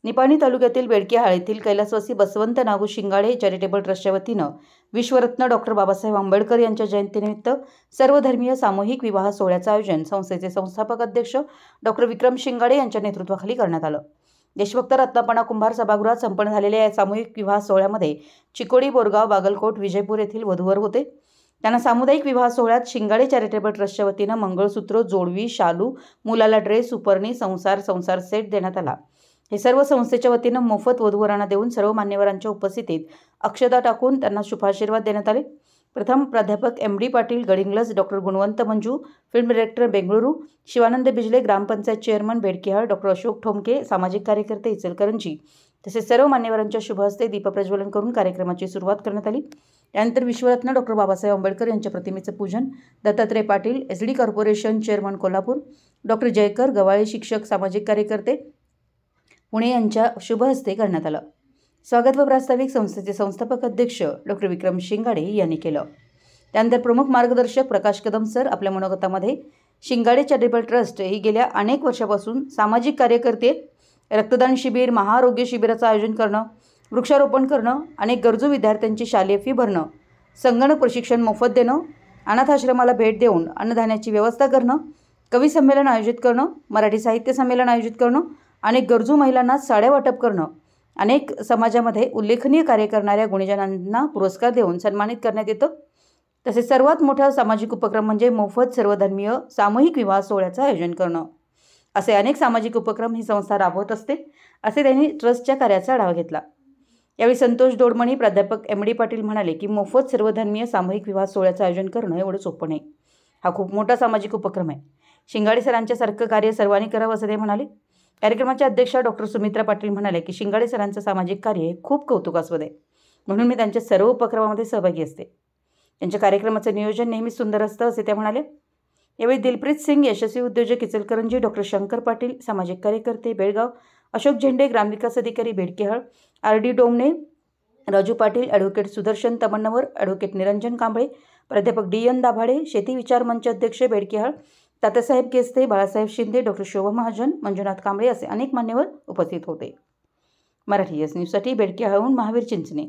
निपाणी तालुक्यातील बेडकेहाळ येथील कैलासवासी बसवंत नागू शिंगाडे चॅरिटेबल ट्रस्टच्या वतीनं विश्वरत्न डॉक्टर बाबासाहेब आंबेडकर यांच्या जयंतीनिमित्त सर्वधर्मीय सामूहिक विवाह सोहळ्याचं आयोजन संस्थेचे संस्थापक अध्यक्ष डॉक्टर विक्रम शिंगाडे यांच्या नेतृत्वाखाली करण्यात आलं। देशभक्त रत्नापणा कुंभार सभागृहात संपन्न झालेल्या या सामूहिक विवाह सोहळ्यामध्ये चिकोडी, बोरगाव, बागलकोट, विजयपूर येथील वधूवर होते। त्यांना सामुदायिक विवाह सोहळ्यात शिंगाडे चॅरिटेबल ट्रस्टच्या वतीनं मंगळसूत्र, जोडवी, शालू, मुलाला ड्रेस, उपरणी, संसार सेट देण्यात आला। हे सर्व संस्थेच्या वतीनं मोफत वधूवरांना देऊन सर्व मान्यवरांच्या उपस्थितीत अक्षता टाकून त्यांना शुभाशीर्वाद देण्यात आले। प्रथम प्राध्यापक MD पाटील गडिंग्लज, डॉक्टर गुणवंत मंजू, फिल्म डायरेक्टर बेंगळुरू, शिवानंद बिजले, ग्रामपंचायत चेअरमन बेडकेहाळ, डॉक्टर अशोक ठोमके, सामाजिक कार्यकर्ते इचलकरंजी तसेच सर्व मान्यवरांच्या शुभ हस्ते दीपप्रज्वलन करून कार्यक्रमाची सुरुवात करण्यात आली। त्यानंतर विश्वरत्न डॉक्टर बाबासाहेब आंबेडकर यांच्या प्रतिमेचं पूजन Dattatray Patil, SD corporation chairman Kolhapur, doctor Jaykar Gawale, शिक्षक सामाजिक कार्यकर्ते पुणे यांच्या शुभ हस्ते करण्यात आलं। स्वागत व प्रास्ताविक संस्थेचे संस्थापक अध्यक्ष डॉक्टर विक्रम शिंगाडे यांनी केलं। त्यानंतर प्रमुख मार्गदर्शक प्रकाश कदम सर आपल्या मनोगतामध्ये शिंगाडे चॅरिटेबल ट्रस्ट ही गेल्या अनेक वर्षापासून सामाजिक कार्यकर्ते, रक्तदान शिबिर, महाआरोग्य शिबिराचं आयोजन करणं, वृक्षारोपण करणं, अनेक गरजू विद्यार्थ्यांची शालेय फी भरणं, संगणक प्रशिक्षण मोफत देणं, अनाथ आश्रमाला भेट देऊन अन्नधान्याची व्यवस्था करणं, कवी संमेलन आयोजित करणं, मराठी साहित्य संमेलन आयोजित करणं, अनेक गरजू महिलांना साड्या वाटप करणं, अनेक समाजामध्ये उल्लेखनीय कार्य करणाऱ्या गुणीजनांना पुरस्कार देऊन सन्मानित करण्यात येतं। तसेच सर्वात मोठा सामाजिक उपक्रम म्हणजे मोफत सर्वधर्मीय सामूहिक विवाह सोहळ्याचं आयोजन करणं। असे अनेक सामाजिक उपक्रम ही संस्था राबवत असते, असे त्यांनी ट्रस्टच्या कार्याचा आढावा घेतला। यावेळी संतोष दोडमणी, प्राध्यापक MD पाटील म्हणाले की मोफत सर्वधर्मीय सामूहिक विवाह सोहळ्याचं आयोजन करणं एवढं सोपं नाही, हा खूप मोठा सामाजिक उपक्रम आहे। शिंगाडे सरांच्या सारखं कार्य सर्वांनी करावं असं ते म्हणाले। कार्यक्रमाच्या अध्यक्षा डॉक्टर सुमित्रा पाटील म्हणाले की शिंगाडे सरांचं सामाजिक कार्य हे खूप कौतुकास्पद आहे, म्हणून मी त्यांच्या सर्व उपक्रमामध्ये सहभागी असते। त्यांच्या कार्यक्रमाचं नियोजन नेहमी सुंदर असतं असे त्या म्हणाले। यावेळी दिलप्रीत सिंग, यशस्वी उद्योजक इचलकरंजी, डॉक्टर शंकर पाटील, सामाजिक कार्यकर्ते बेळगाव, अशोक झेंडे, ग्रामविकास अधिकारी Bedkehal, RD Domane, Raju Patil, advocate Sudarshan Tamannavar, advocate Niranjan Kamble, प्राध्यापक DN दाभाडे, शेती विचार मंच अध्यक्ष बेडकेहाळ, तात्यासाहेब केस्ते, बाळासाहेब शिंदे, डॉक्टर शोभा महाजन, मंजुनाथ कांबळे असे अनेक मान्यवर उपस्थित होते। मराठी न्यूजसाठी बेडकेहाळहून महावीर चिंचणे।